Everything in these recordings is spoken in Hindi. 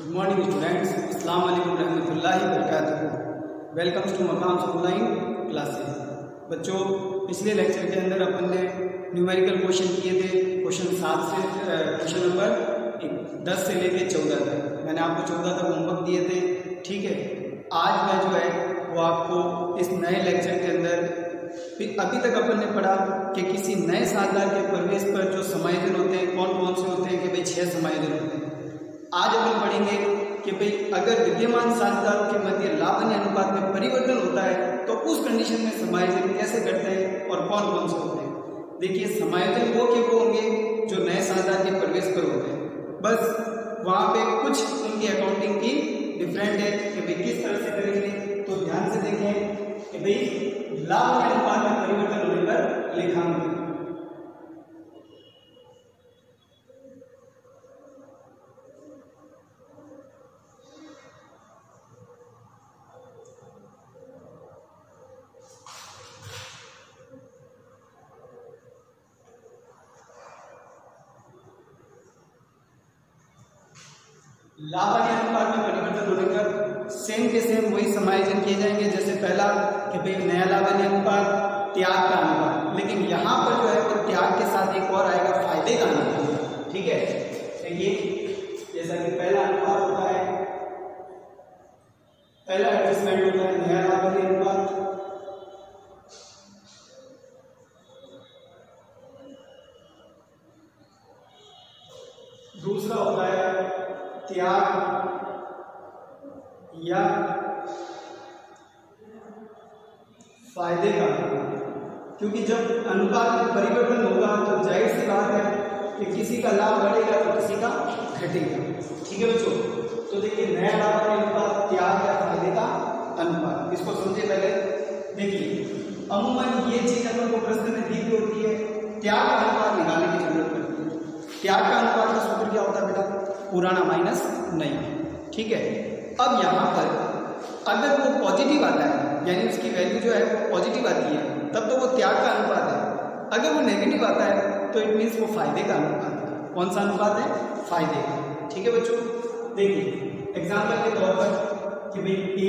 गुड मॉर्निंग स्टूडेंट्स, अस्सलाम वालेकुम रहमतुल्लाहि वबरकातुहू। Welcomes to Maqams online classes. बच्चों, पिछले लेक्चर के अंदर अपन ने न्यूमेरिकल क्वेश्चन किए थे। क्वेश्चन 7 से क्वेश्चन नंबर 10 से लेके 14 तक मैंने आपको 14 तक होमवर्क दिए थे। ठीक है, आज मैं जो है वो आपको इस नए लेक्चर के अंदर अभी तक अपन ने पढ़ा कि किसी नए साधार के प्रवेश पर जो समायोजन होते हैं कौन कौन से होते हैं कि भाई 6 समायोजन होते हैं। आज अपन पढ़ेंगे कि भाई अगर विद्यमान साझेदारों के मध्य लाभन्य अनुपात में परिवर्तन होता है तो उस कंडीशन में समायोजन कैसे करते हैं और कौन कौन से होते हैं। देखिए, समायोजन वो होंगे जो नए साझेदार के प्रवेश पर होते हैं। बस वहाँ पे कुछ उनकी अकाउंटिंग की डिफरेंट है कि भाई किस तरह से करेंगे। तो ध्यान से देखें कि भाई लाभन्य अनुपात में परिवर्तन होने पर लेखांकन। लाभन्य अनुपात में परिवर्तन होने पर सेम के सेम वही समायोजन किए जाएंगे। जैसे पहला कि भाई नया लाभन्य अनुपात, त्याग का अनुपात, लेकिन यहाँ पर जो है वो त्याग के साथ एक और आएगा फायदे का अनुपात। ठीक है, देखिए जैसा कि पहला अनुपात होता है, पहला एडजस्टमेंट होता है नया लाभन्य अनुपात, दूसरा होता है त्याग या फायदे का। क्योंकि जब अनुपात में परिवर्तन होगा तो जाहिर सी बात है कि किसी का लाभ बढ़ेगा तो किसी का घटेगा। ठीक है बच्चों, तो देखिए नया लाभ का अनुपात, त्याग या फायदे का अनुपात, इसको समझे पहले। देखिए अमूमन ये चीज अपन को प्रश्न में दी हुई होती है, त्याग का अनुपात निकालने की जरूरत पड़ती है। त्याग का अनुपात का सूत्र क्या होता है बेटा? पुराना माइनस नया। ठीक है, अब यहाँ पर अगर वो पॉजिटिव आता है यानी उसकी वैल्यू जो है वो पॉजिटिव आती है तब तो वो त्याग का अनुपात है। अगर वो नेगेटिव आता है तो इट मीन्स वो फायदे का अनुपात है। कौन सा अनुपात है? फायदे का। ठीक है बच्चों, देखिए एग्जाम्पल के तौर पर कि भाई ए,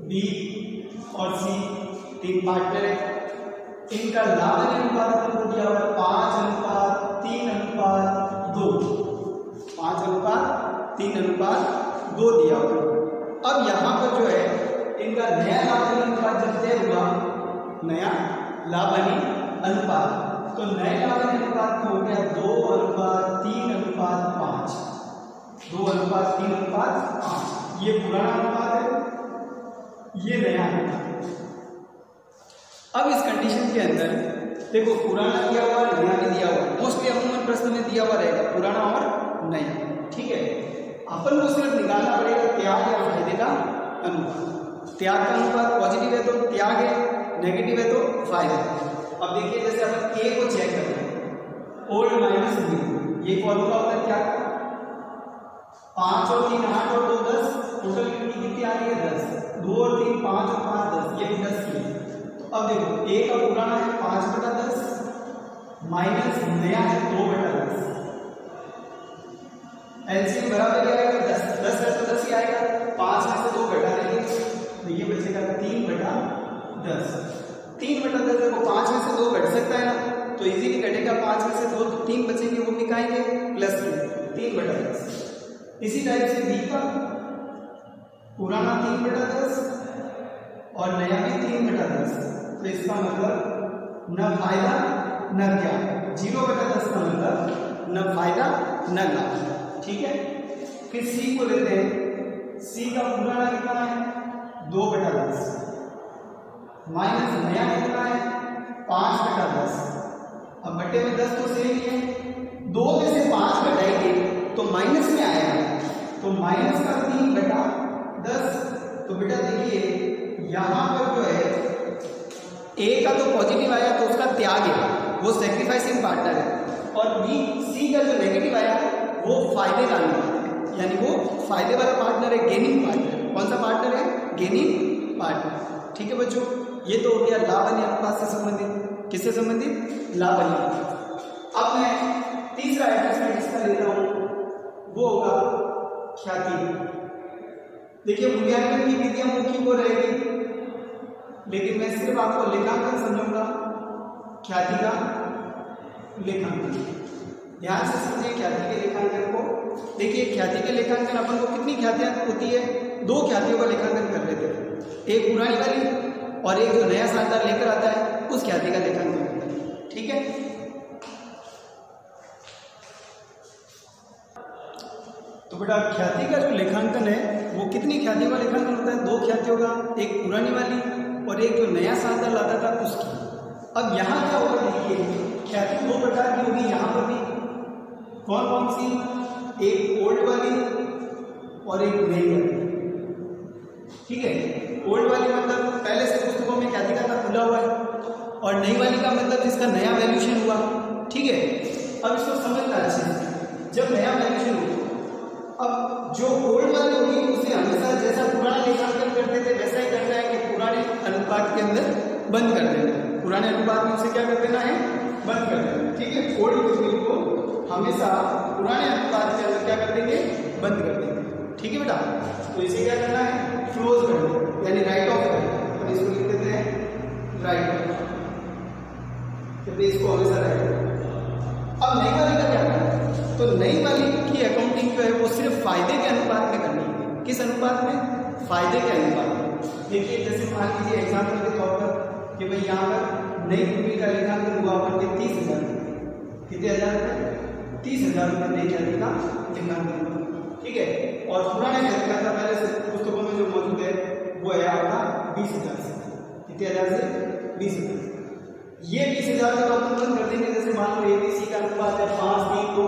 बी और सी 3 पार्टनर है, इनका लाभन्य अनुपात अपन दिया हुआ है 5:3:2, 5:3:2 दिया हुआ। अब यहाँ पर जो है इनका नया लाभन्य अनुपात जब तय हुआ, नया लाभन्य अनुपात, तो नए लाभन्य अनुपात हो गया 2:3:5, 2:3:5। ये पुराना अनुपात है, ये नया अनुपात है। अब इस कंडीशन के अंदर देखो पुराना दिया हुआ, नया भी दिया हुआ, मोस्टली अमूमन प्रश्न में दिया हुआ रहेगा पुराना और नया। ठीक है, अपन को सिर्फ निकालना पड़ेगा त्याग या फायदे का अनुपात। त्याग का अनुपात पॉजिटिव है तो त्याग है, नेगेटिव है तो फायदा है। अब देखिए जैसे अपन ए को चेक करते हैं, ओल्ड माइनस न्यू, ये फॉर्मूला होता है क्या? 5 और 3 8 और 2 10, टोटल कितनी आ रही है? 10। 2 और 3 5 और 5 10, ये भी 10 की है। तो अब देखो ए का पुराना है 5/10 माइनस नया है 2/10, एलसीएम बराबर क्या आएगा? 10 है तो 10 ही आएगा। 5 में से 2 घटा देंगे तो ये बचेगा 3/10। 3/10 देखो 5 में से 2 घट सकता है ना, तो इजीली घटेगा। 5 में से 2 तो 3 बचेंगे, वो भी काएंगे प्लस 3/10। इसी टाइप से बी का पुराना 3/10 और नया भी 3/10, तो इसका मतलब न फायदा न क्या, 0/10 का मतलब न फायदा न लाभ। ठीक है, फिर सी को लेते हैं। सी का पुराना कितना है? 2/10 माइनस नया कितना है? 5/10। अब बटे में 10 तो सेम ही है, 2 में से 5 घटाएंगे तो माइनस में आएगा, तो माइनस का 3/10। तो बेटा देखिए यहाँ पर जो है ए का तो पॉजिटिव आया तो उसका त्याग है, वो सेक्रीफाइसिंग पार्टनर है, और बी सी का जो नेगेटिव आया वो फायदे का अनुपात है, यानी वो फायदे वाला पार्टनर है, गेनिंग पार्टनर। कौन सा पार्टनर है? Gaining partner. ठीक है बच्चों, ये तो हो गया लाभन्य अनुपात से संबंधित। किससे संबंधित? लाभन्य अनुपात। अब मैं तीसरा एडजस्टमेंट इसका लेता हूं, वो होगा क्या देखिए मूल्यांकन की विधियां मुख्य को रहेगी, लेकिन मैं सिर्फ आपको लेखांकन समझाऊंगा, ख्याति का लेखांकन। ध्यान से समझिए ख्याति के लेखांकन को। देखिए ख्याति के लेखांकन अपन को कितनी ख्यातियां होती है, 2 ख्यातियों का लेखांकन कर लेते हैं, एक पुरानी वाली और एक जो नया शानदार लेकर आता है उस ख्याति का लेखांकन करते हैं। ठीक है, तो बेटा ख्याति का जो लेखांकन है वो कितनी ख्यातियों का लेखांकन होता है, 2 ख्यातियों का, एक पुरानी वाली और एक जो नया शानदार लाता था उसकी। अब यहाँ क्या होगा, देखिए ख्याति 2 प्रकार की होगी यहाँ पर भी। कौन कौन सी, एक ओल्ड वाली और एक नई वाली। ठीक है, ओल्ड वाली मतलब पहले से पुस्तकों में ख्याति का खाता खुला हुआ है, और नई वाली का मतलब जिसका नया वैल्यूशन हुआ। ठीक है, अब इसको समझना अच्छे से। जब नया वैल्यूशन हुआ, अब जो ओल्ड वाली होगी उसे हमेशा जैसा पुराना लेखांकन करते थे वैसा ही करना है कि पुराने अनुपात के अंदर बंद कर देना है, पुराने अनुपात में उसे क्या कर देना है, बंद कर देना। ठीक है, ओल्ड बिल को हमेशा पुराने अनुपात के अंदर क्या कर देंगे, बंद कर देंगे। ठीक है बेटा, तो इसे क्या करना है, क्लोज कर देना, यानी राइट ऑफ कर देना। तो इसको लिख देते हैं राइट ऑफ, क्योंकि इसको हमेशा राइट ऑफ। अब नई वाली का क्या करना है, तो नई वाली की अकाउंटिंग जो है वो सिर्फ फायदे के अनुपात में करनी है। किस अनुपात में, फायदे के अनुपात में। देखिए जैसे मान लीजिए एग्जाम्पल के तौर पर कि भाई यहाँ पर नई गुडविल का लेखांकन हुआ अपन के 30,000, कितने हजार रुपये, 30,000 रुपये नई ख्याति का लेखांकन। ठीक है, और पुराने ख्याति का खाता पहले से पुस्तकों में जो मौजूद है वो है आपका 20,000 से, कितने हजार से, 20,000। ये 20,000 का अपन बंद कर देंगे। जैसे मान लो ABC का अनुपात है 5:3,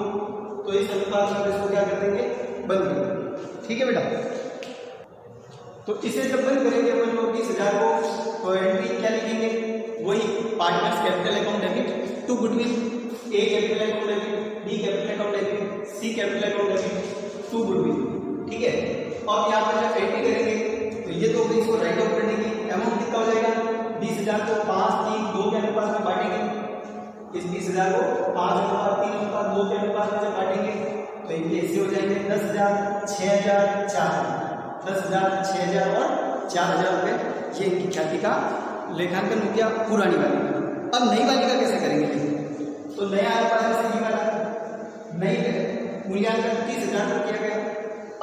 तो इस अनुपात में इसको क्या कर देंगे, बंद कर देंगे। ठीक है बेटा, तो इसे जब बंद करेंगे अपन लोग 20,000 को, तो एंट्री क्या लिखेंगे, वही partners capital account debit to goodwill, A capital account debit, B capital account debit, C capital account debit to goodwill. ठीक है, और यहाँ पर जब एंट्री करेंगे तो ये तो इसको राइट ऑफ करने की अमाउंट कितना हो जाएगा, 20,000 को 5:3:2 के अनुपात में बांटेंगे। इस 20,000 को 5:3:2 के अनुपात में जब बांटेंगे तो इनके ऐसे हो जाएंगे 10,000, 6,000, 4,000, 10,000, 6,000 और 4,000 रुपये। ये इनकी ख्याति का लेखांकन हो गया पुरानी वाली। अब नई वाली का कैसे करेंगे, तो नया अनुपात से वाला नई मूल्यांकन 30,000 का किया गया।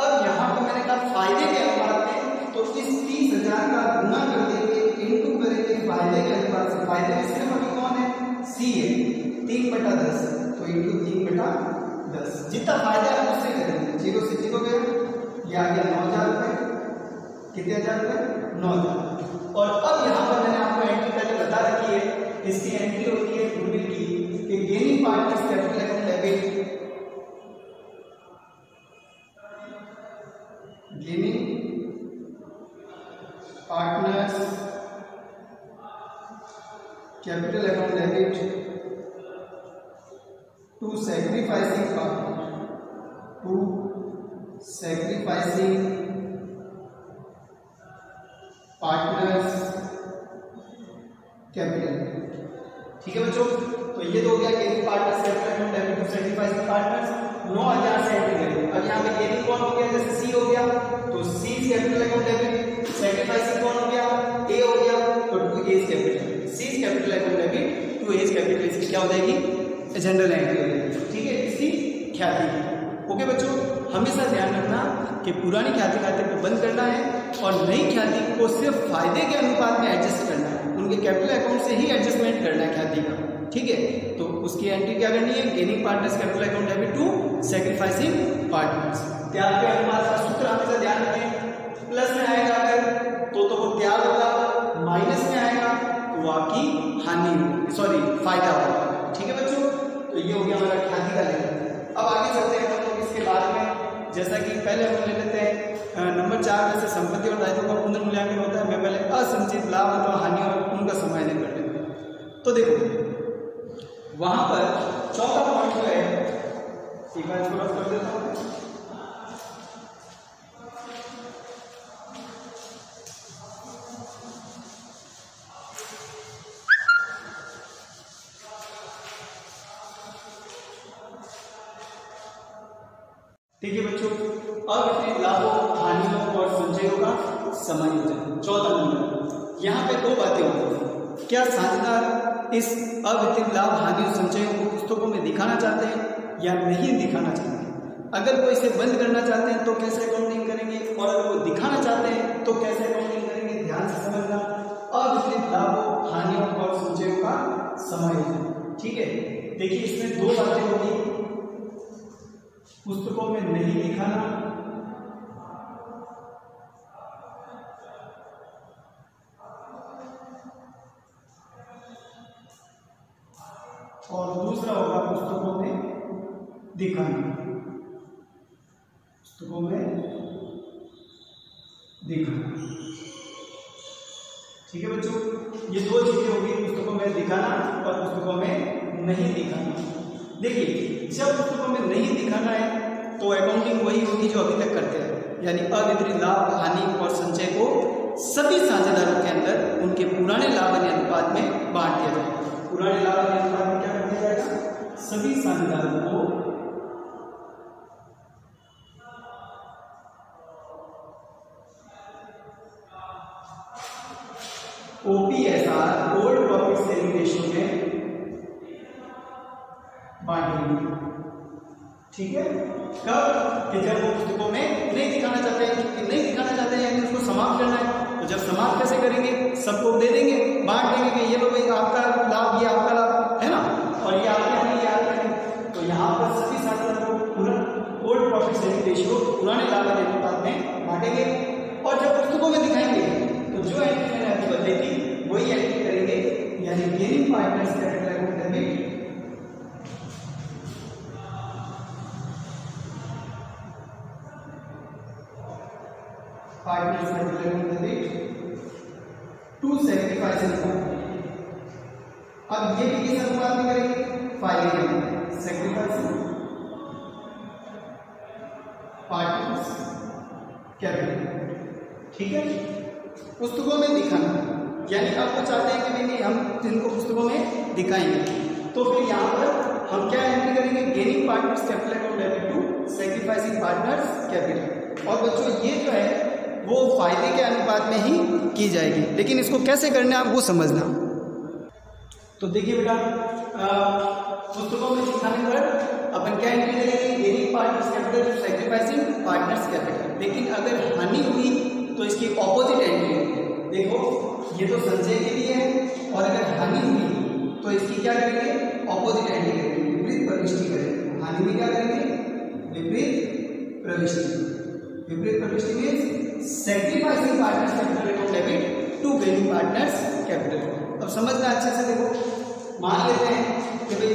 अब यहाँ पर मैंने कहा फायदे के अनुपात में, तो इस 30,000 का गुना कर देंगे, इनटू करेंगे फायदे के अनुपात से। फायदे में सिर्फ अभी कौन है, C है, 3/10, तो इंटू 3/10, जितना फायदा है उससे करेंगे। 0 से 0 गए, ये आ गया 9,000 रुपये, कितने हजार रुपये, 9,000। और अब यहाँ पर मैंने आपको एंट्री पहले बता रखी है, इसकी एंट्री होती है गुडविल की कि gaining partners capital account debit, gaining partners capital account debit to sacrificing partner, to sacrificing partners capital. ठीक है बच्चों, तो ये तो हो गया gaining partners capital account debit to sacrificing partners. 9,000 से एंट्री करेंगे। अब यहाँ पे गेनिंग कौन हो गया, जैसे C हो गया तो C capital account debit, sacrificing कौन हो गया, A हो गया तो to A capital, C capital account debit to A capital. इसकी क्या हो जाएगी, जनरल एंट्री हो जाएगी। ठीक है, इसकी ख्याति। ओके बच्चों, हमेशा ध्यान रखना कि पुरानी ख्याति खाते को बंद करना है और नई ख्याति को सिर्फ फायदे के अनुपात में एडजस्ट करना है, उनके कैपिटल अकाउंट से ही एडजस्टमेंट करना है ख्याति का। ठीक है, तो उसकी एंट्री क्या करनी है, gaining partners capital account debit to sacrificing partners. त्याग के अनुपात का सूत्र हमेशा ध्यान रखें, प्लस में आएगा अगर तो वो त्याग होगा, माइनस में आएगा तो वो आपकी हानि, सॉरी फायदा होगा। ठीक है बच्चों, तो ये हो गया हमारा ख्याति का लेखन। अब आगे चलते हैं हम लोग इसके बाद में, जैसा कि पहले हम ले लेते हैं नंबर 4 में से संपत्ति और दायित्व का पुनर्मूल्यांकन होता है। मैं पहले असंचित लाभ अथवा हानि और उनका समायोजन कर लेते हैं। तो देखो वहां पर चौथा पॉइंट जो है, एक बार इसको रफ कर देता हूं। ठीक है बच्चों, अवितरित लाभों, हानियों और संचयों का समायोजन। 14 नंबर, यहाँ पे दो बातें होती। क्या साझेदार इस अवितरित लाभ, हानि और संचयों को पुस्तकों में दिखाना चाहते हैं या नहीं दिखाना चाहते हैं? अगर वो इसे बंद करना चाहते हैं तो कैसे अकाउंटिंग करेंगे, और अगर वो दिखाना चाहते हैं तो कैसे अकाउंटिंग करेंगे? ध्यान से समझना। अवितरित लाभों, हानियों और संचयों का समायोजन। ठीक है, देखिए इसमें दो बातें होगी। पुस्तकों में नहीं दिखाना और दूसरा होगा पुस्तकों में दिखाना। पुस्तकों में दिखाना। ठीक है बच्चों, ये दो चीजें होगी, पुस्तकों में दिखाना और पुस्तकों में नहीं दिखाना। देखिए जब पुस्तकों में नहीं दिखाना है तो अकाउंटिंग वही होगी जो अभी तक करते हैं, यानी अवितरित लाभ, हानि और संचय को सभी साझेदारों के अंदर उनके पुराने लाभ हानि अनुपात में बांट दिया जाएगा। पुराने लाभ हानि अनुपात में क्या कर दिया जाएगा? सभी साझेदारों को OPSR, old profit sharing ratio में बांटेंगे। ठीक है, कब? कि जब वो पुस्तकों में नहीं दिखाना चाहते हैं। क्योंकि नहीं दिखाना चाहते हैं यानी उसको समाप्त करना है, तो जब समाप्त कैसे करेंगे? सबको दे देंगे, बांट देंगे कि ये लो भाई आपका लाभ, ये आपका लाभ है ना, और ये आपके नहीं, ये आपके नहीं। तो यहाँ पर सभी साझेदारों को पूरा ओल्ड प्रॉफिट शेयरिंग रेशियो, पुराने लाभ के अनुपात में बांटेंगे। और जब पुस्तकों में दिखाएंगे तो जो एंट्री मैंने अभी बताई थी वही एंट्री करेंगे, यानी gaining partners capital account debit partners capital account debit to sacrificing partner. अब ये भी किस अनुपात में करेंगे? Filing sacrificing partners capital. ठीक है, पुस्तकों में दिखाना, यानी आप वो चाहते हैं कि नहीं हम इनको पुस्तकों में दिखाएंगे, तो फिर यहाँ पर हम क्या एंट्री करेंगे? Gaining partners capital account debit to sacrificing partners capital. और बच्चों ये जो है वो फायदे के अनुपात में ही की जाएगी, लेकिन इसको कैसे करना है आपको समझना। तो देखिए बेटा, पुस्तकों में दिखाने पर अपन क्या एंट्री करेंगे? Gaining partners capital to sacrificing partners capital. लेकिन अगर हानि हुई तो इसकी ऑपोजिट एंट्री होगी। देखो ये तो संचय के लिए है, और अगर हानि हुई तो इसकी क्या करेंगे? ऑपोजिट एंट्री करेंगे, विपरीत प्रविष्टि करेंगे। हानि में क्या करेंगे? विपरीत प्रविष्टि। विपरीत प्रविष्टि means sacrificing partners capital account debit to gaining partners capital. अब समझना अच्छे से। देखो मान लेते हैं कि भाई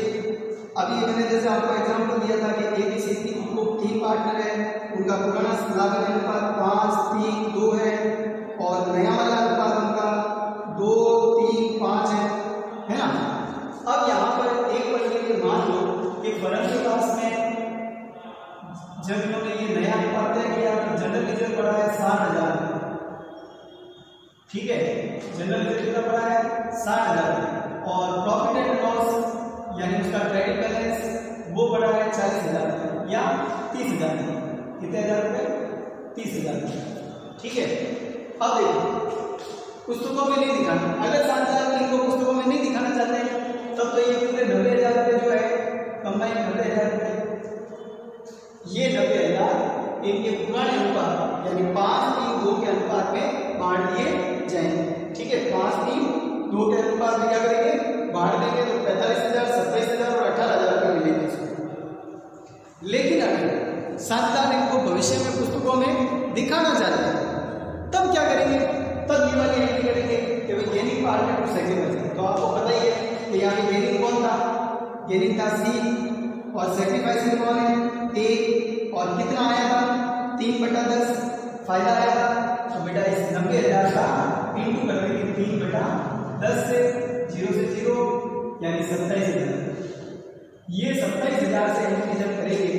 अभी मैंने जैसे आपको एग्जांपल दिया था कि ABCD को 3 पार्टनर है, उनका पुराना लाभ अनुपात 5, 3, 2 है, और नया वाला अनुपात उनका 2, 3, 5 है ना। अब यहाँ पर एक बार के लिए मान लो कि फर्म के पास में जब इन्होंने ये नया अनुपात तय किया तो जनरल रिजर्व बढ़ा है 60,000। ठीक है, जनरल रिजर्व कितना बढ़ा है? 60,000। और प्रॉफिट एंड लॉस यानी उसका क्रेडिट बैलेंस वो बढ़ा है 40,000 या 30,000। कितने हजार रुपए? 30,000। ठीक है, अब देखो पुस्तकों में नहीं दिखाना। अगर साझेदार इनको पुस्तकों में नहीं दिखाना चाहते हैं तब तो ये पूरे 90,000 रुपए जो है कंबाइन 90,000 रुपए, ये 90,000 इनके पुराने अनुपात यानी 5:3:2 के अनुपात में बांट दिए जाएंगे। ठीक है, 5:3:2 के अनुपात में क्या करेंगे? बांट देंगे तो 45,000, 27,000 और 18,000 रुपये मिलेंगे। लेकिन अगर साझेदार इनको भविष्य में पुस्तकों में दिखाना चाहते हैं तब क्या करेंगे? तब ये वाली एंट्री करेंगे कि भाई गेनिंग पार्टनर टू सैक्रिफाइसिंग। तो आपको पता ही है कि यहाँ पे गेनिंग कौन था? गेनिंग था C, और सैक्रिफाइसिंग कौन है? A। और कितना आया था? 3/10 फायदा आया था। तो बेटा इस 90,000 का इंटू कर देंगे 3/10 से 0 से 0 यानी 27,000। ये 27,000 से एंट्री जब करेंगे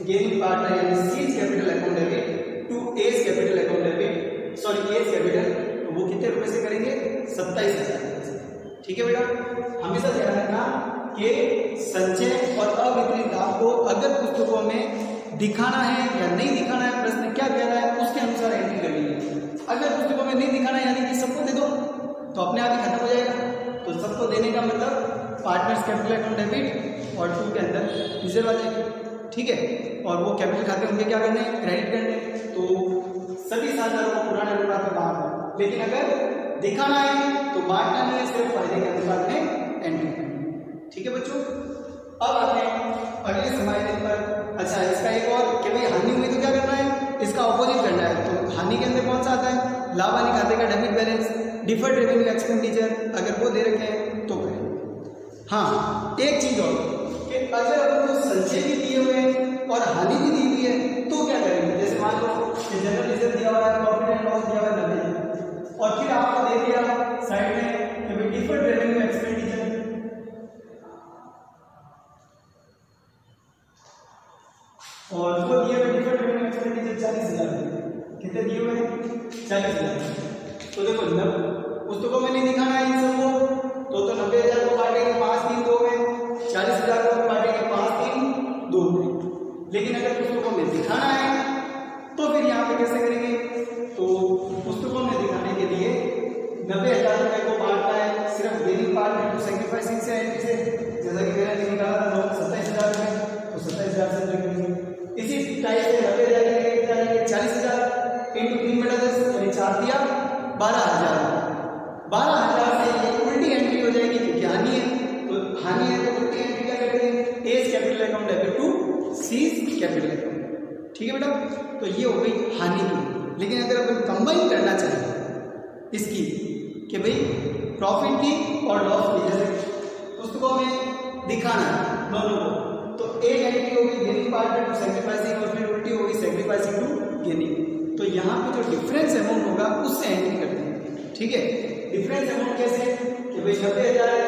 गेनिंग पार्टनर यानी C's capital account debit to A's capital account debit, sorry A's capital, तो वो कितने रुपए से करेंगे? 27,000 से। ठीक है बेटा, हमेशा ध्यान रखना कि संचय और अवितरित लाभ को अगर पुस्तकों में दिखाना है या नहीं दिखाना है, प्रश्न क्या कह रहा है उसके अनुसार एंट्री करनी है। अगर पुस्तकों में नहीं दिखाना है यानी कि सबको दे दो तो अपने आप ही खत्म हो जाएगा। तो सबको देने का मतलब पार्टनर्स कैपिटल अकाउंट डेबिट और 2 के अंदर रिजर्व आ जाएगी, ठीक है। और वो कैपिटल खाते उनके क्या करने हैं, क्रेडिट करने हैं। तो सभी साझेदारों को पुराने अनुपात में बांटना, लेकिन अगर दिखाना है तो बांटना नहीं है, सिर्फ फायदे के अनुपात में एंट्री करनी, ठीक है बच्चों। अब आते हैं अगले समायोजन पर। अच्छा, इसका एक और कि भाई हानि हुई तो क्या करना है, इसका ऑपोजिट करना है। तो हानि के अंदर कौन सा आता है, लाभ हानि खाते का debit balance, deferred revenue expenditure, अगर वो दे रखे हैं तो करें। हाँ, एक चीज और कि अगर अपन को संचय भी दिए हुए हैं और हानि भी दी हुई है तो क्या करेंगे। जैसे मान लो कि जनरल रिजर्व दिया हुआ है, प्रॉफिट एंड लॉस दिया हुआ है 90, और फिर आपको दे दिया साइड में कि भाई डिफर्ड रेवेन्यू एक्सपेंडिचर, और वो दिए हुए डिफर्ड रेवेन्यू एक्सपेंडिचर 40,000, कितने दिए हुए हैं 40,000। तो देखो पुस्तकों में नहीं दिखाना है इन सबको, तो 90,000 को बांटेंगे 5 दिन 2 में, 40,000 को बांटेंगे 5 दिन 2 में। लेकिन अगर पुस्तकों में दिखाना है तो फिर यहाँ पे कैसे करेंगे, तो पुस्तकों में दिखाने के लिए 90,000 रुपए को बांटना है सिर्फ गेनिंग पार्ट में टू सैक्रिफाइसिंग से एंट्री से, जैसा कि मैंने निकाला था 27,000 रुपए, तो 27,000 से करेंगे। इसी टाइप से 90,000 के 40,000 इंटू 3/10 यानी 4 दिया 12,000। 12,000 से ये उल्टी एंट्री हो जाएगी क्योंकि हानि है, तो हानि है तो उल्टी एंट्री क्या करेंगे, A's capital account debit to C's capital account, ठीक है बेटा। तो ये हो गई हानि की। लेकिन अगर अपन कंबाइन करना चाहें इसकी कि भाई प्रॉफिट की और लॉस की, जैसे पुस्तकों में दिखाना है दोनों को, तो एक एंट्री होगी गेनिंग पार्ट टू सैक्रिफाइसिंग और फिर उल्टी होगी सैक्रिफाइसिंग टू गेनिंग। तो यहाँ पे जो डिफरेंस अमाउंट होगा उससे एंट्री करते हैं, ठीक है। डिफरेंस अमाउंट कैसे कि भाई 90,000 है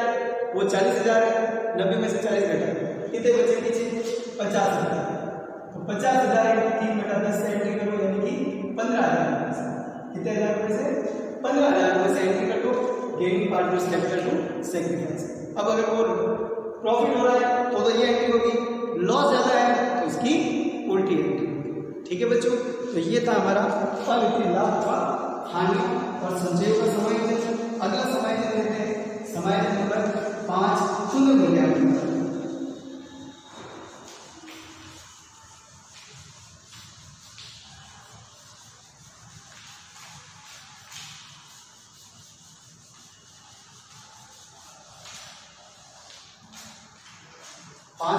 वो 40,000 है, 90 में से 40 घटा कितने बचे पीछे 50,000, तो 50,000 इंटू 3/10 से एंट्री करो यानी कि 15,000, कितने हजार रुपए से 15,000 रुपए से एंट्री कर दो gaining partners capital to sacrifice. अब अगर वो प्रॉफिट हो रहा है तो ये एंट्री होगी, लॉस ज्यादा है तो इसकी उल्टी एंट्री, ठीक है बच्चों। तो ये था हमारा अवित्तीय लाभ का हानि और संचय का समायोजन। अगला समायोजन देखते हैं, समायोजन नंबर 5 पुनर्मूल्यांकन।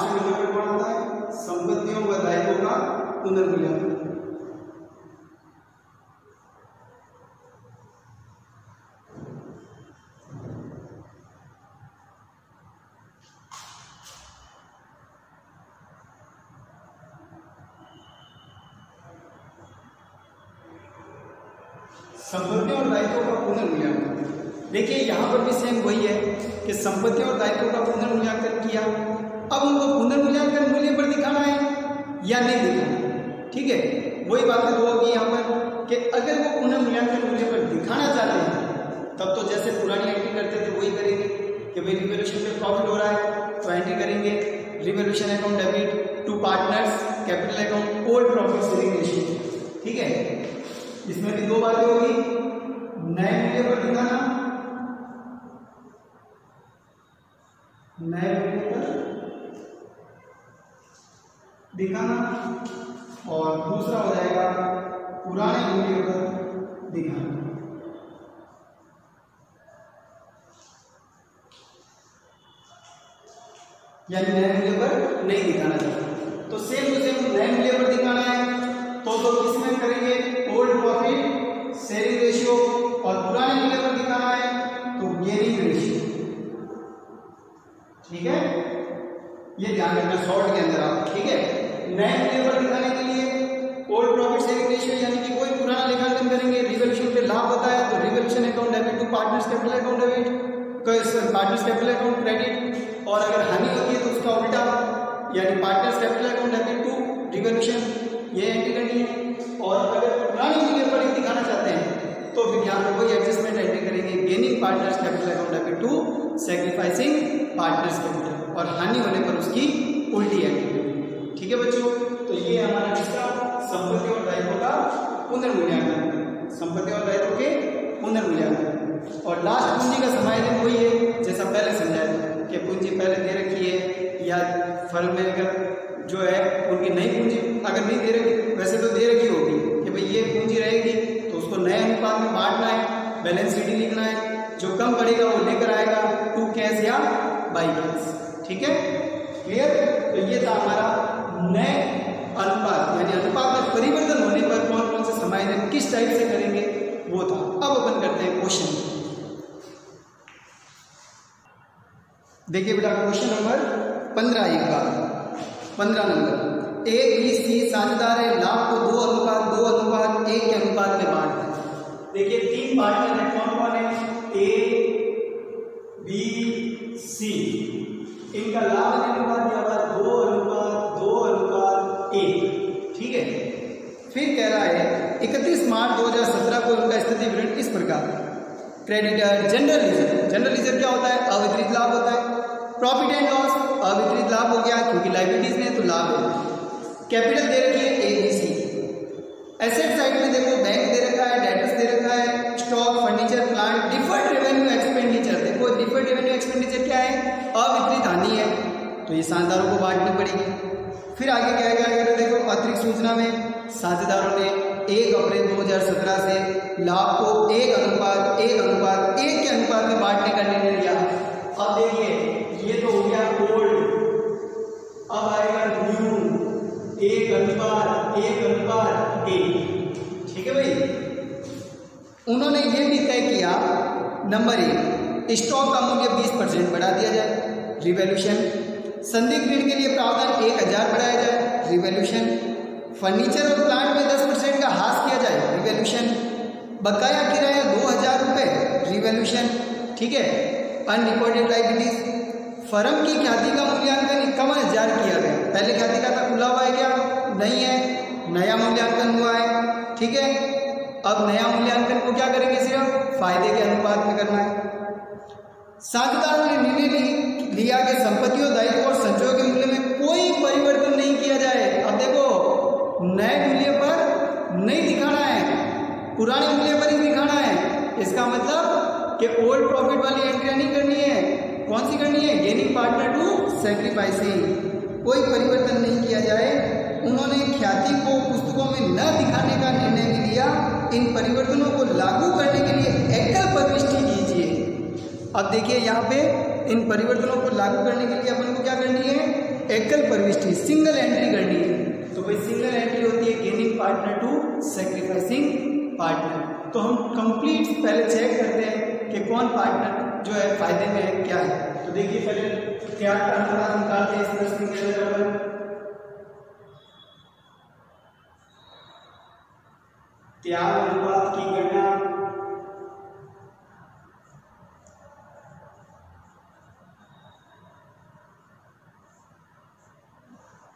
नंबर पर कौन आता है, संपत्तियों व दायित्वों का पुनर्मूल्यांकन। संपत्तियों और दायित्वों का पुनर्मूल्यांकन। देखिए यहाँ पर भी सेम वही है कि संपत्तियों और दायित्वों का पुनर्मूल्यांकन किया, अब उनको पुनर्मूल्यांकन मूल्य पर दिखाना है या नहीं दिखाना, ठीक है। वही बातें दो होगी यहाँ पर कि अगर वो पुनर्मूल्यांकन मूल्य पर दिखाना चाहते हैं तब तो जैसे पुरानी एंट्री करते थे वही करेंगे कि भाई रिवोल्यूशन में प्रॉफिट हो रहा है तो एंट्री करेंगे revolution account debit to partners capital account old profit sharing ratio, ठीक है। इसमें भी दो बातें होगी, नए मूल्य पर दिखाना, नए मूल्य पर दिखाना, और दूसरा हो जाएगा पुराने मूल्य पर दिखाना। यानी नए मूल्य पर नहीं दिखाना चाहिए। तो सेम टू सेम नए मूल्य पर दिखाना है तो किसमें करेंगे, ओल्ड प्रॉफिट शेयरिंग रेशियो, और पुराने मूल्य पर दिखाना है तो गेनिंग रेशियो, ठीक है। ये ध्यान रखना शॉर्ट के अंदर आप, ठीक है। नए मूल्य पर दिखाने के लिए ओल्ड प्रॉफिट शेयरिंग रेशियो यानी कि कोई पुराना लेखांकन करेंगे, रिवोल्यूशन पे लाभ होता है तो revolution account debit to partners capital account debit, partners capital account credit, और अगर हानि होती है तो उसका उल्टा यानी partners capital account debit to revolution, ये एंट्री करनी है। और अगर पुराने मूल्य पर ही दिखाना चाहते हैं तो फिर यहाँ पर कोई एडजस्टमेंट एंट्री करेंगे gaining partners capital account debit to sacrificing partners capital, और हानि होने पर उसकी उल्टी एंट्री, ठीक है बच्चों, तो ये हमारा किसका संपत्ति और दायित्व का पुनर्मूल्यांकन, संपत्ति और दायित्व के पुनर्मूल्यांकन। और लास्ट पूंजी का समायोजन वही है जैसा पहले समझाया कि पूंजी पहले दे रखी है या फर्म में अगर जो है उनकी नई पूंजी अगर नहीं दे रखी, वैसे तो दे रखी होगी कि भाई ये पूंजी रहेगी तो उसको नए अनुपात में बांटना है, बैलेंस शीट लिखना है, जो कम पड़ेगा वो लेकर आएगा टू कैश या बाई कैश। ठीक है, क्लियर। तो ये था हमारा नए अनुपात यानी अनुपात में परिवर्तन होने पर कौन कौन से समायोजन किस टाइप से करेंगे वो था। अब अपन करते हैं क्वेश्चन। देखिए बेटा क्वेश्चन नंबर 15 एक बार 15 नंबर ए बी सी साझेदार है, लाभ को 2:2:1 के अनुपात में बांट दें। देखिए 3 पार्टनर है, कौन कौन है, ए बी सी, इनका लाभ अनुपात दिया हुआ 2:1। ठीक है, फिर कह रहा है 31 मार्च 2017 को उनका स्थिति विवरण इस प्रकार। Creditor general ledger, general ledger क्या होता है, अवितरित लाभ होता है। प्रॉफिट एंड लॉस, अवितरित लाभ हो गया क्योंकि लायबिलिटीज ने तो लाभ है। कैपिटल दे रखी है ABC। एसेट साइड में देखो बैंक दे रखा है, डेटर्स दे रखा है, stock, furniture, plant, deferred revenue expenditure. देखो डिफर्ड रेवेन्यू एक्सपेंडिचर क्या है, अवितरित हानि है, तो ये साझेदारों को बांटनी पड़ेगी। फिर आगे क्या है, देखो अतिरिक्त सूचना में साझेदारों ने 1 अप्रैल 2017 से लाभ को 1:1:1 के अनुपात में बांटने का निर्णय लिया। अब देखिए ये तो हो गया ओल्ड, अब आएगा न्यू, 1:1:1। ठीक है भाई, उन्होंने ये भी तय किया नंबर 1 स्टॉक का मूल्य 20% बढ़ा दिया जाए, रिवैल्यूशन। संदिग्ध ऋण के लिए प्रावधान 1000 बढ़ाया जाए, रिवैल्यूशन। फर्नीचर और प्लांट में 10% का ह्रास किया जाए, रिवैल्यूशन। बकाया किराया 2000 रुपये, रिवैल्यूशन। ठीक है, अनरिकॉर्डेड लायबिलिटीज, फर्म की ख्याति का मूल्यांकन 51,000 किया गया। पहले ख्याति का था खुला हुआ है क्या, नहीं है, नया मूल्यांकन हुआ है। ठीक है, अब नया मूल्यांकन को क्या करेंगे, सिर्फ फायदे के अनुपात में करना है। साझेदारों ने निर्णय लिया कि संपत्तियों, दायित्व और संचयों के मूल्य में कोई परिवर्तन नहीं किया जाए। अब देखो नए मूल्य पर नहीं दिखाना है, पुराने मूल्य पर ही दिखाना है। इसका मतलब कि ओल्ड प्रॉफिट वाली एंट्रियां नहीं करनी है। कौन सी करनी है, गेनिंग पार्टनर टू सैक्रिफाइसिंग। कोई परिवर्तन नहीं किया जाए। उन्होंने ख्याति को पुस्तकों में न दिखाने का निर्णय भी लिया। इन परिवर्तनों को लागू करने के लिए एकल प्रविष्टि कीजिए। अब देखिए यहाँ पे इन परिवर्तनों को लागू करने के लिए अपन को क्या करनी है, एकल प्रविष्टि, सिंगल एंट्री करनी है। तो भाई सिंगल एंट्री होती है gaining partner to sacrificing partner. तो हम कंप्लीट पहले चेक करते हैं कि कौन पार्टनर जो है फायदे में है, क्या है। तो देखिए पहले त्याग का अनुपात निकालते हैं इस प्रश्न के अंदर। त्याग अनुपात की गणना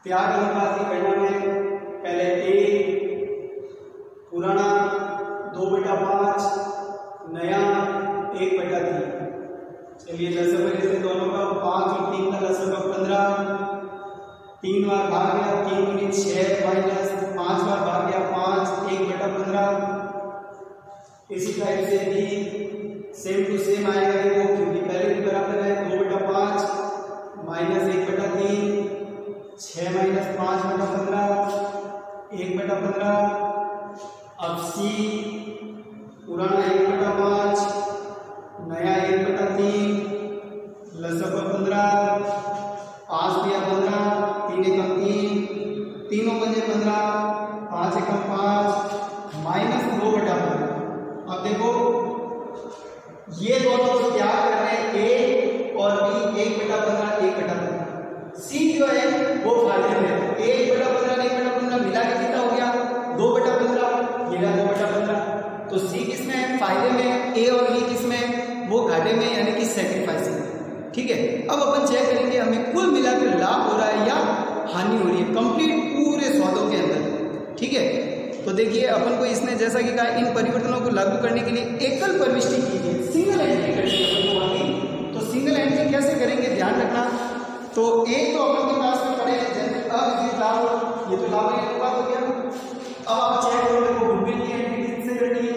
त्याग अनुपात की गणना में पहले ए पुराना 2/5, नया 1/3। चलिए लसब लेते दोनों का, 5 और 3 का लसब 15। 3 बार भाग गया 3 × 6 माइनस 5 बार भाग गया 5, 1/15। इसी टाइप से भी सेम टू सेम आएगा देखो, क्योंकि पहले भी बराबर है 2/5 माइनस 1/3, 6 माइनस 5/15, 1/15। अब सी पुराना 1/5, नया 1/3, लसब 15, 5 दिया 15, 3 एकम 3, तीनों बजे 15, 5 एकम 5, माइनस 2/15। अब देखो ये दोनों को त्याग कर रहे हैं, ए और बी, 1/15, 1/15। सी जो है वो फायदे में, 1/15, 1/15 मिला के कितना हो गया 2/15, ये 2/15। तो सी किसमें है, फायदे में, ए और बी किसमें, वो घाटे में यानी कि सैक्रिफाइस में। ठीक है, अब अपन चेक करेंगे हमें कुल मिलाकर लाभ हो रहा है या हानि हो रही है, कंप्लीट पूरे सौदों के अंदर। ठीक है, तो देखिए अपन को इसने जैसा कि कहा इन परिवर्तनों को लागू करने के लिए एकल प्रविष्टि कीजिए, सिंगल एंट्री करनी है अपन को वाली। तो सिंगल एंट्री कैसे करेंगे ध्यान रखना। तो एक तो अपन के पास में पड़े हैं अवितरित लाभ, ये तो लाभ की अनुपात हो गया। अब आप चेक करो, देखो गुडविल की एंट्री किससे करनी है?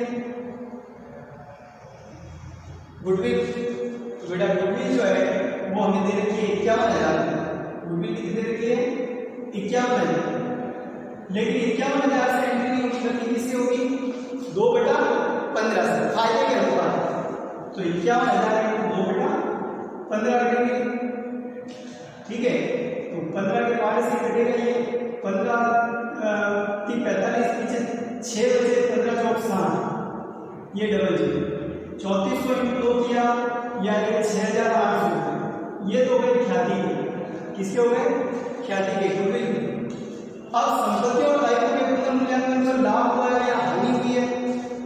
गुडविल, बेटा गुडविल जो है वो हमें दे रखी है 51,000। गुडविल कितनी दे रखी है? 51,000। लेकिन 51,000 से एंट्री नहीं होगी, बल्कि किससे होगी? 2/15 से, फायदे के अनुपात। तो 51,000 में 2/15 करेंगे, ठीक है। तो 15 के 5 से कटेगा ये 15 3 45, पीछे 6 बचे, 15 चौक 60, ये डबल 0, 3400 इंटू 2 किया, यानी 6,800। ये तो हो गए ख्याति के, किसके हो गए? ख्याति के, गुडविल। अब संपत्तियों और दायित्वों के पुनर्मूल्यांकन पर लाभ हुआ है या हानि हुई है,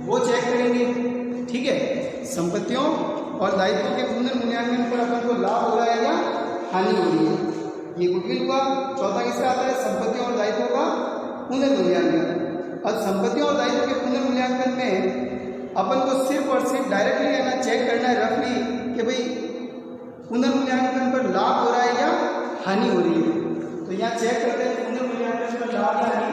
वो चेक करेंगे, ठीक है। संपत्तियों और दायित्वों के पुनर्मूल्यांकन पर अपन को लाभ हो रहा है या हानि हो रही है, ये गुडविल हुआ। चौथा किसका आता है? संपत्तियों और दायित्वों का पुनर्मूल्यांकन। अब संपत्तियों और दायित्वों के पुनर्मूल्यांकन में अपन को सिर्फ और सिर्फ डायरेक्टली है ना चेक करना है रफली कि भाई पुनर्मूल्यांकन पर लाभ हो रहा है या हानि हो रही है। तो यहाँ चेक करते हैं पुनर्मूल्यांकन पर लाभ या हानि।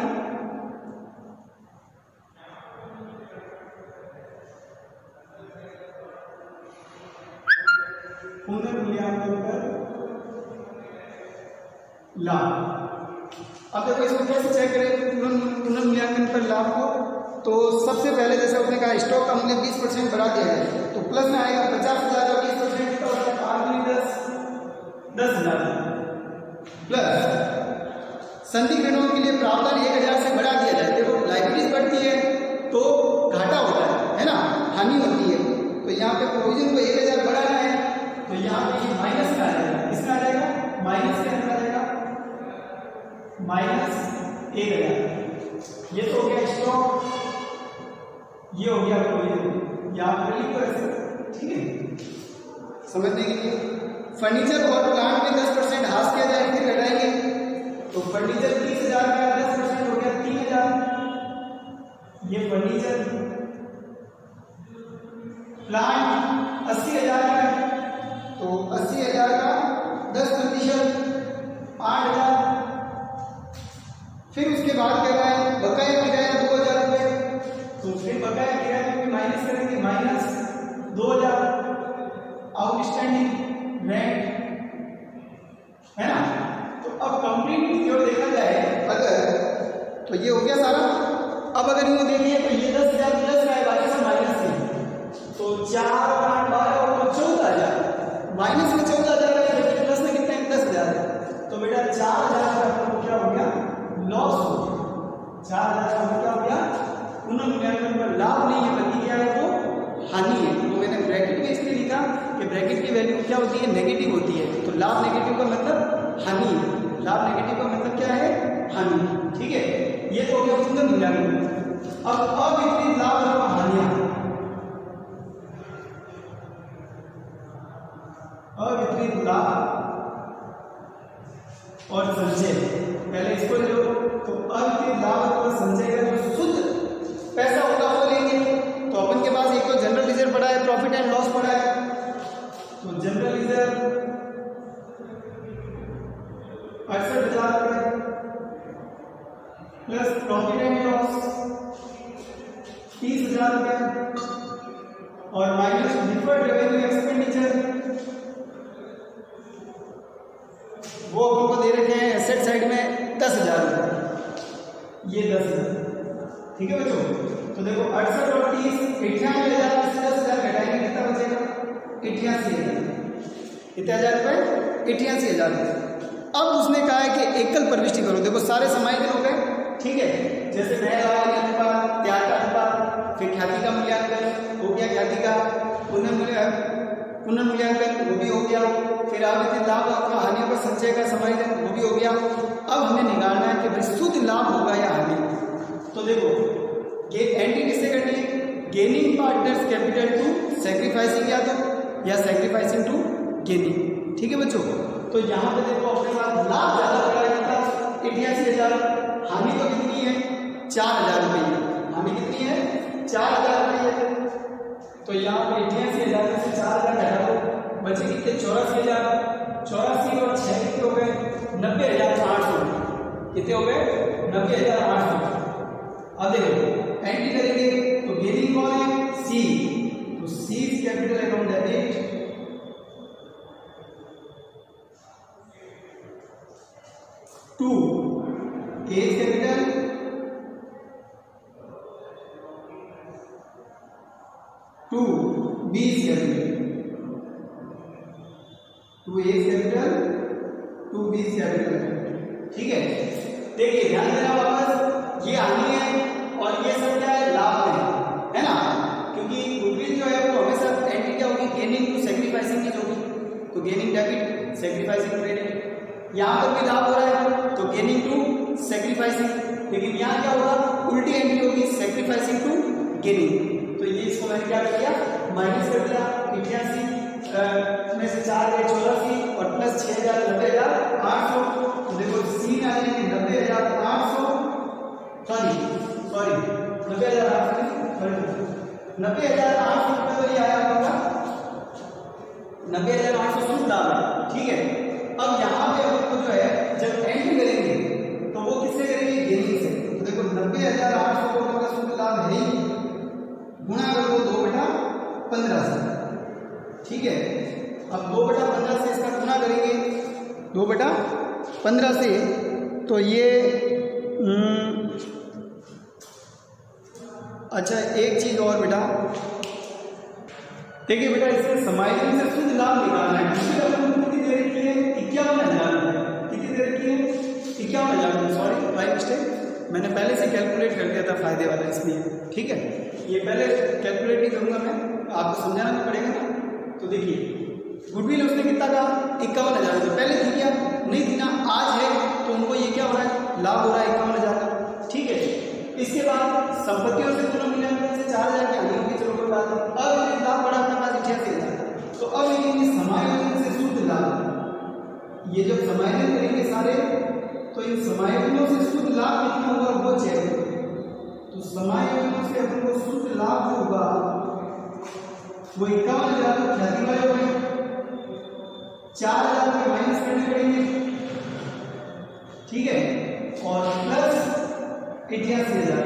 पुनर्मूल्यांकन पर लाभ, अब देखो इसको कैसे चेक करें पुनर्मूल्यांकन पर लाभ को? तो सबसे पहले जैसे उसने कहा स्टॉक का मूल्य 20% बढ़ा दिया है, तो प्लस में आएगा 50,000 और 20% कितना होता है? 10,000 प्लस संधि ऋणों के लिए प्रावधान 1,000 से बढ़ा दिया जाए। देखो लाइबिलिटीज बढ़ती है तो घाटा होता है ना, हानि होती है। तो यहाँ पे प्रोविजन को 1,000 बढ़ाना है, तो यहाँ पे माइनस में आ जाएगा, इसमें आ जाएगा माइनस के अंदर आ जाएगा -1,000। ये तो हो गया स्टॉक, ये हो गया प्रोविजन, यहाँ पर लिख कर, ठीक है, समझने के लिए। फर्नीचर और प्लांट में 10% हास किया जाए, फिर घटाएंगे, तो फर्नीचर 30,000 का 10% हो गया 3,000। ये फर्नीचर, प्लांट 80,000 का है, तो 80,000 का 10% 8,000। फिर उसके बाद कह रहा है बकाया किराया 2,000 रुपये, तो फिर बकाया किराया में माइनस करेंगे, -2,000। आउटस्टैंडिंग रेंट है ना। तो अब कंप्लीट जो देखा जाए अगर, तो ये हो गया सारा। अब अगर यूँ देखिए तो ये 10,000 प्लस का है, बाकी सब माइनस में, तो 4 और 8 12 और 14,000, माइनस में 14,000 है, प्लस में कितने? 10,000। तो बेटा 4,000 का क्या हो गया? लॉस हो गया। 4,000 का क्या हो गया? पुनर्मूल्यांकन पर लाभ नहीं है, बल्कि क्या है? वो हानि है। तो मैंने ब्रैकेट में इसलिए लिखा कि ब्रैकेट की वैल्यू क्या होती है? नेगेटिव होती है। तो लाभ नेगेटिव का मतलब हानि है, लाभ नेगेटिव का मतलब क्या है? हानि, ठीक है। ये तो हो गया पुनर्मूल्यांकन। अब अवितरित लाभ और हानियां, अवितरित लाभ और संचय, पहले इसको ले लो। तो अवितरित लाभ और संचय का जो शुद्ध पैसा होगा वो लेंगे। तो अपन के पास एक तो जनरल रिजर्व पड़ा है, प्रॉफिट एंड लॉस पड़ा है, तो जनरल रिजर्व 68,000 रुपये प्लस प्रॉफिट एंड लॉस 30,000 रुपये और माइनस डिफर्ड रेवेन्यू एक्सपेंडिचर, वो अपन को दे रखे हैं एसेट साइड में 10,000 रुपये, ये 10,000, ठीक है बच्चों। तो देखो 68 और 30 88,000 में से 10,000 घटाएंगे, कितना बचेगा? 88,000। कितने हजार रुपए? 88,000 रुपये। अब उसने कहा है कि एकल प्रविष्टि करो। देखो सारे समायोजन हो गए, ठीक है। जैसे नया लाभ अनुपात, त्याग का अनुपात, फिर ख्याति का मूल्यांकन हो गया, ख्याति का पुनर्मूल्यांकन वो भी हो गया, फिर अवितरित लाभ अथवा हानि पर संचय का समायोजन वो भी हो गया। अब हमें निकालना है कि भाई शुद्ध लाभ होगा या हानि। तो देखो ये एंट्री किससे करनी है? Gaining partners capital to sacrificing, या सैक्रिफाइसिंग टू गेनिंग, ठीक है बच्चों। तो यहाँ पे देखो अपने पास लाभ ज्यादा पड़ा है, कितना? 88,000। हानि तो कितनी है? 4,000 रुपये। हानि कितनी है? 4,000 रुपये। तो यहाँ पे 88,000 में से 4,000 घटा दो, बचे कितने? 84,000। 84 और 6 कितने हो गए? 90,800। कितने हो गए 90,800। अब देखो एंट्री करेंगे तो गेनिंग कौन है सी, तो C is capital account debit, to A is capital, to B is capital, to A is capital, to B is capital. ठीक है, देखिए ध्यान देना वापस, ये आनी है और ये सब क्या है लाभ है ना, क्योंकि गुडविल जो है वो हमेशा एंट्री क्या होगी गेनिंग टू सेक्रीफाइसिंग की होगी, तो गेनिंग डेबिट सेक्रीफाइसिंग क्रेडिट। यहाँ पर भी लाभ हो रहा है तो गेनिंग टू सेक्रीफाइसिंग, लेकिन यहाँ क्या होगा उल्टी एंट्री होगी सेक्रीफाइसिंग टू गेनिंग। तो ये इसको मैंने क्या किया माइनस कर दिया, 88 में से 4 गए 84 और प्लस 6,000 90,800। तो देखो सी आ जाएंगे 90,800, सॉरी 90,800 तो ये आया आपका 90,800 शुद्ध लाभ है। ठीक है, अब यहाँ पे आपको जो है जब एंट्री करेंगे तो वो किससे करेंगे गेनिंग से। तो देखो 90,800 को आपका शुद्ध लाभ है ही, गुणा करो 2/15 से। ठीक है, अब 2/15 से इसका गुणा करेंगे 2/15 से, तो ये अच्छा एक चीज और बेटा, देखिए बेटा इसमें समायोजन से शुद्ध लाभ निकालना है। कितनी देर की है 51,000 रुपये, कितनी देर की है 51,000 रुपये, सॉरी बाई मिस्टेक मैंने पहले से कैलकुलेट कर दिया था फायदे वाला इसलिए। ठीक है, ये पहले कैलकुलेट नहीं करूंगा मैं, आपको समझाना तो पड़ेगा ना। तो देखिए गुडविल उसने कितना कहा 51,000, तो पहले थी क्या नहीं थी ना, आज है तो उनको ये क्या हो रहा है लाभ हो रहा है 51,000 का। ठीक है, इसके बाद संपत्तियों से दोनों मिलाकर से 4,000 की आनी होगी, चलो कोई बात नहीं। अब ये लाभ पड़ा अपने पास 88,000, तो अब ये समायोजन से शुद्ध लाभ, ये जब समायोजन करेंगे सारे तो इन समायोजनों से शुद्ध लाभ कितना होगा वो चेक करो। तो समायोजनों से अपन को शुद्ध लाभ जो होगा वो 51,000 तो ख्याति वाले हो गए, 4,000 के माइनस करने पड़ेंगे। ठीक है, और प्लस 88,000।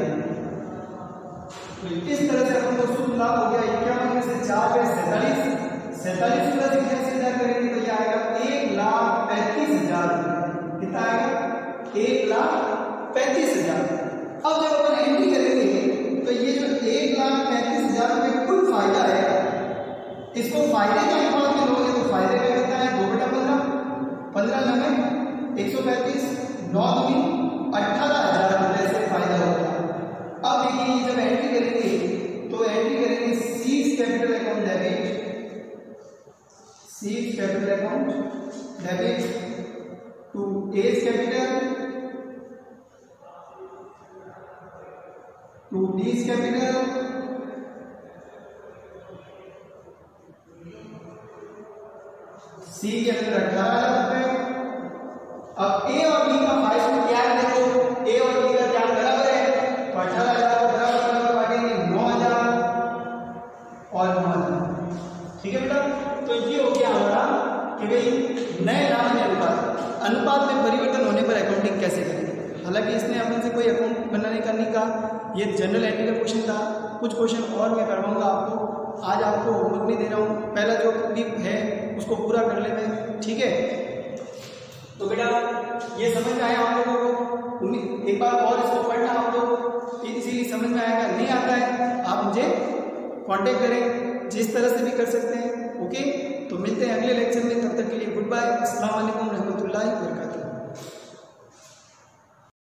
तो इस तरह से अपन को शुद्ध लाभ हो गया 51 में से 4 गए 47 प्लस 88,000 करेंगे तो ये आएगा 1,35,000। कितना आएगा 1,35,000। अब जब अपन एंट्री करेंगे तो ये जो 1,35,000 रुपये कुल फायदा है, इसको फायदे के अनुपात में लोगे तो फायदे का कितना है 2/15, 15 9 135, 9 दूनी 18,000 रुपये से फायदा हो गया। अब देखिए जब एंट्री करेंगे तो एंट्री करेंगे C is capital account debit, C is capital account debit to A is capital, to D is capital, C capital 18,000 रुपये। अब ए और बी का फाइल में क्या है देखो, ए और बी का क्या बराबर है, तो 18,000 को बराबर काटेंगे 9,000 और 9,000। ठीक है बेटा, तो ये हो गया हमारा कि भाई नए लाभ में अनुपात में परिवर्तन होने पर अकाउंटिंग कैसे करें। हालांकि इसने अपन से कोई अकाउंट बनाने का नहीं कहा, ये जनरल एंट्री का क्वेश्चन था। कुछ क्वेश्चन और मैं करवाऊंगा आपको, आज आपको होमवर्क नहीं दे रहा हूँ, पहला जो क्लिप है उसको पूरा कर ले मैं। ठीक है, तो बेटा ये समझ में आया आप लोगों को, एक बार और इसको पढ़ना आप लोग, इजीली समझ में आएगा। नहीं आता है आप मुझे कांटेक्ट करें, जिस तरह से भी कर सकते हैं।